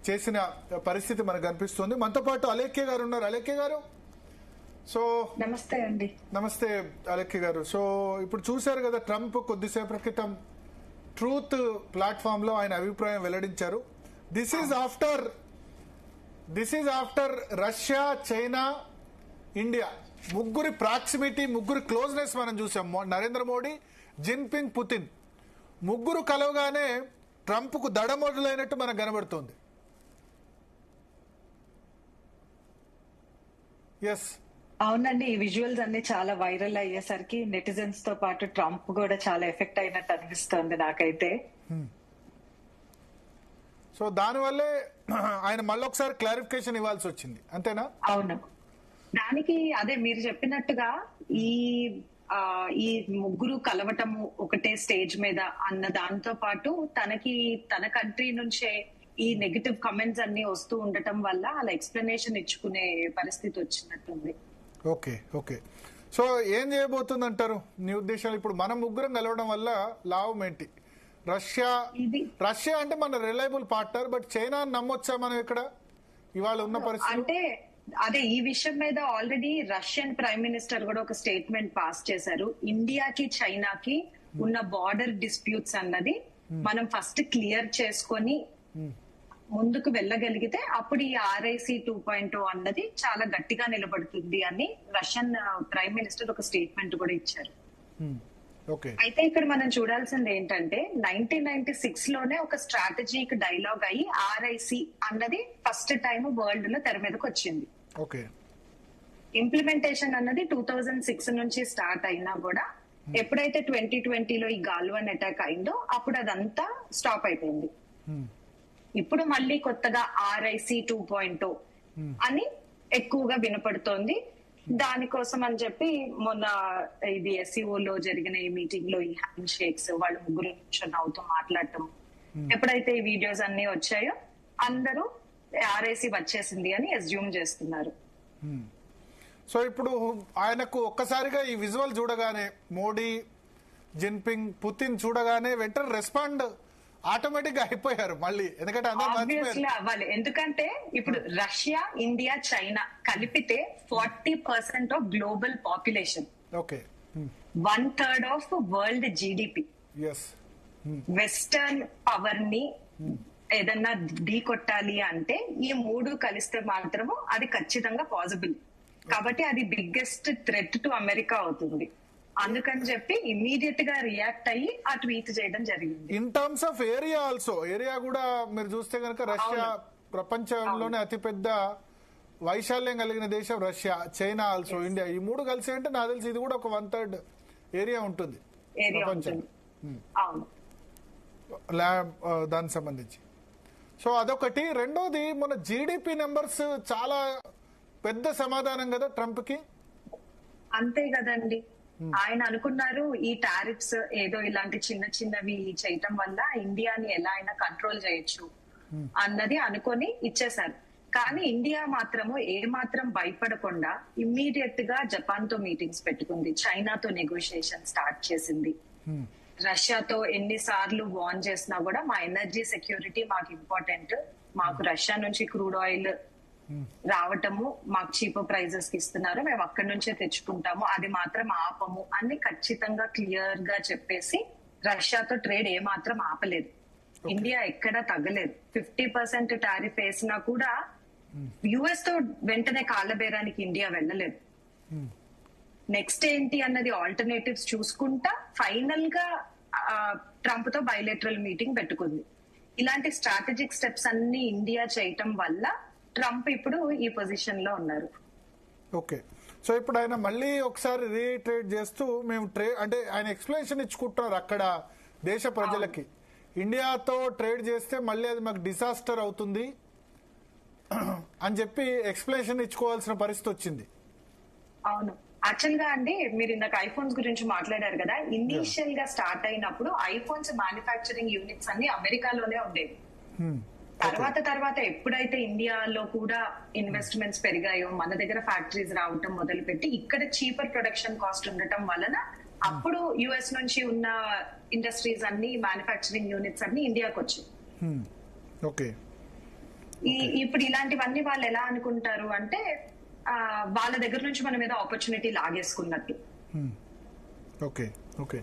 చేసిన పరిస్థితి మనకు కనిపిస్తుంది. మనతో పాటు అలేఖ్య గారు ఉన్నారు. అలేఖ్య గారు, సో నమస్తే అండి. నమస్తే అలేఖ్య గారు. సో ఇప్పుడు చూశారు కదా, ట్రంప్ కొద్దిసేపటి క్రితం ట్రూత్ ప్లాట్ఫామ్ లో ఆయన అభిప్రాయం వెల్లడించారు. This is after Russia, China, India ముగ్గురి ప్రాక్సిమిటీ, ముగ్గురి క్లోజ్నెస్ మనం చూసాం. నరేంద్ర మోడీ, జిన్పింగ్, పుతిన్ ముగ్గురు కలవగానే ట్రంప్ కు దడ మొదలైనట్టు మనకు కనబడుతోంది. ఎస్, అవునండి, ఈ విజువల్స్ అన్ని చాలా వైరల్ అయ్యేసరికి నెటిజన్స్ తో పాటు ట్రంప్ కూడా చాలా ఎఫెక్ట్ అయినట్టు అనిపిస్తోంది నాకైతే. సో దానివల్లే ఆయన మళ్ళొకసారి క్లారిఫికేషన్ ఇవ్వాల్సి వచ్చింది, అంతేనా? అవును, దానికి అదే మీరు చెప్పినట్టుగా ఈ ముగ్గురు కలవటము ఒకటే స్టేజ్ మీద అన్న దాంతో పాటు తన కంట్రీ నుంచే ఈ నెగటివ్ కమెంట్స్ అన్ని వస్తూ ఉండటం వల్ల అలా ఎక్స్ప్లెనేషన్ ఇచ్చుకునే పరిస్థితి వచ్చినట్టుంది. ఓకే ఓకే, సో ఏం చేయబోతుంది అంటారు నీ ఉద్దేశాలు? ఇప్పుడు మనం ముగ్గురం కలవడం వల్ల లాభం ఏంటి? రష్యా అంటే మన రిలయబుల్ పార్ట్నర్, బట్ చైనా నమ్మొచ్చా మనం ఇక్కడ ఇవాళ ఉన్న పరిస్థితి? అంటే అదే ఈ విషయం మీద ఆల్రెడీ రష్యన్ ప్రైమ్ మినిస్టర్ కూడా ఒక స్టేట్మెంట్ పాస్ చేశారు. ఇండియాకి చైనాకి ఉన్న బార్డర్ డిస్ప్యూట్స్ అన్నది మనం ఫస్ట్ క్లియర్ చేసుకొని ముందుకు వెళ్ళగలిగితే అప్పుడు ఈ RIC 2.0 అన్నది చాలా గట్టిగా నిలబడుతుంది అని రష్యన్ ప్రైమ్ మినిస్టర్ ఒక స్టేట్మెంట్ కూడా ఇచ్చారు. అయితే ఇక్కడ మనం చూడాల్సింది ఏంటంటే 1996 లోనే ఒక స్ట్రాటజిక్ డైలాగ్ అయ్యి RIC అన్నది ఫస్ట్ టైం వరల్డ్ లో తెర మీదకి వచ్చింది. ఇంప్లిమెంటేషన్ అన్నది 2006 నుంచి స్టార్ట్ అయినా కూడా ఎప్పుడైతే 2020లో ఈ గాల్వన్ అటాక్ అయిందో అప్పుడు అదంతా స్టాప్ అయిపోయింది. ఇప్పుడు మళ్ళీ కొత్తగా RIC 2.0 అని ఎక్కువగా వినపడుతోంది. దానికోసం అని చెప్పి మొన్న ఇది SCO లో జరిగిన ఈ మీటింగ్ లో ఈ హ్యాండ్ షేక్స్, వాళ్ళు ముగ్గురు అవుతూ మాట్లాడటం, ఎప్పుడైతే ఈ వీడియోస్ అన్ని వచ్చాయో అందరూ RIC వచ్చేసింది అని అస్యూమ్ చేస్తున్నారు. సో ఇప్పుడు ఆయనకు ఒక్కసారిగా ఈ విజువల్ చూడగానే, మోడీ, జిన్పింగ్, పుతిన్ చూడగానే వెంటనే రెస్పాండ్ ఆటోమేటిక్ గా అయిపోయారు మళ్ళీ, ఎందుకంటే అవ్వాలి. ఎందుకంటే ఇప్పుడు రష్యా, ఇండియా, చైనా కలిపితే 40% of global population, 1/3 of world GDP. Western power ని ఏదన్నా ఢీ కొట్టాలి అంటే ఈ మూడు కలిస్తే మాత్రము అది ఖచ్చితంగా పాసిబుల్. కాబట్టి అది బిగ్గెస్ట్ థ్రెట్ టు అమెరికా అవుతుంది. అందుకని చెప్పి ఇమీడియట్ గా రియాక్ట్ అయ్యి ఆ ట్వీట్ చేయడం జరిగింది. In terms of area also, area కూడా మీరు చూస్తే కనుక రష్యా ప్రపంచంలోనే అతిపెద్ద వైశాల్యం కలిగిన దేశం రష్యా, చైనా ఆల్సో, ఇండియా, ఈ మూడు కలిసి అంటే నాకు తెలిసి ఇది కూడా ఒక 1/3 ఏరియా ఉంటుంది ప్రపంచం దానికి సంబంధించి. సో అదొకటి. రెండోది, మన GDP నెంబర్స్ చాలా పెద్ద సమాధానం కదా ట్రంప్ కి. అంతే కదండి, ఆయన అనుకున్నారు ఈ టారిఫ్స్ ఏదో ఇలాంటి చిన్న చిన్నవి చేయటం వల్ల ఇండియాని ఎలా అయినా కంట్రోల్ చేయొచ్చు అన్నది అనుకొని ఇచ్చేశారు. కానీ ఇండియా మాత్రము ఏమాత్రం భయపడకుండా ఇమ్మీడియట్ గా జపాన్ తో మీటింగ్స్ పెట్టుకుంది, చైనాతో నెగోషియేషన్ స్టార్ట్ చేసింది. రష్యాతో ఎన్నిసార్లు వార్న్ చేసినా కూడా మా ఎనర్జీ సెక్యూరిటీ మాకు ఇంపార్టెంట్, మాకు రష్యా నుంచి క్రూడ్ ఆయిల్ రావటము మాకు చీపర్ ప్రైజెస్ కి ఇస్తున్నారు, మేము అక్కడి నుంచే తెచ్చుకుంటాము, అది మాత్రం ఆపము అని ఖచ్చితంగా క్లియర్ గా చెప్పేసి రష్యాతో ట్రేడ్ ఏమాత్రం ఆపలేదు. ఇండియా ఎక్కడా తగ్గలేదు. 50% టారిఫ్ వేసినా కూడా US తో వెంటనే కాళ్ళబేరానికి ఇండియా వెళ్ళలేదు. నెక్స్ట్ ఏంటి అన్నది ఆల్టర్నేటివ్స్ చూసుకుంటా ఫైనల్ గా ట్రంప్ తో బైలేటరల్ మీటింగ్ పెట్టుకుంది. ఇలాంటి స్ట్రాటజిక్ స్టెప్స్ అన్ని ఇండియా చేయటం వల్ల ట్రంప్ ఇప్పుడు ఈ పొజిషన్ లో ఉన్నారు. ఓకే, సో ఇప్పుడు ఆయన మళ్ళీ ఒకసారి రీట్రేట్ చేస్తూ మేము అంటే ఆయన ఎక్స్ప్లెనేషన్ ఇచ్చుకుంటున్నారు అక్కడ దేశ ప్రజలకి, ఇండియాతో ట్రేడ్ చేస్తే మళ్ళీ అది మాకు డిసాస్టర్ అవుతుంది అని చెప్పి ఎక్స్ప్లెనేషన్ ఇచ్చుకోవాల్సిన పరిస్థితి వచ్చింది. అవును, యాక్చువల్ గా అండి మీరు ఇందాక ఐఫోన్స్ గురించి మాట్లాడారు కదా, ఇనీషియల్ గా స్టార్ట్ అయినప్పుడు ఐఫోన్స్ మ్యానుఫ్యాక్చరింగ్ యూనిట్స్ అన్ని అమెరికాలోనే ఉండేవి. తర్వాత ఎప్పుడైతే ఇండియాలో కూడా ఇన్వెస్ట్మెంట్స్ పెరిగాయో, మన దగ్గర ఫ్యాక్టరీస్ రావటం మొదలుపెట్టి ఇక్కడ చీపర్ ప్రొడక్షన్ కాస్ట్ ఉండటం వలన అప్పుడు US నుంచి ఉన్న ఇండస్ట్రీస్ అన్ని, మ్యానుఫ్యాక్చరింగ్ యూనిట్స్ అన్ని ఇండియాకి వచ్చాయి. ఓకే, ఇప్పుడు ఇలాంటివన్నీ వాళ్ళు ఎలా అనుకుంటారు అంటే వాళ్ళ దగ్గర నుంచి మనం ఏదో ఆపర్చునిటీ లాగేసుకున్నట్టు. Okay okay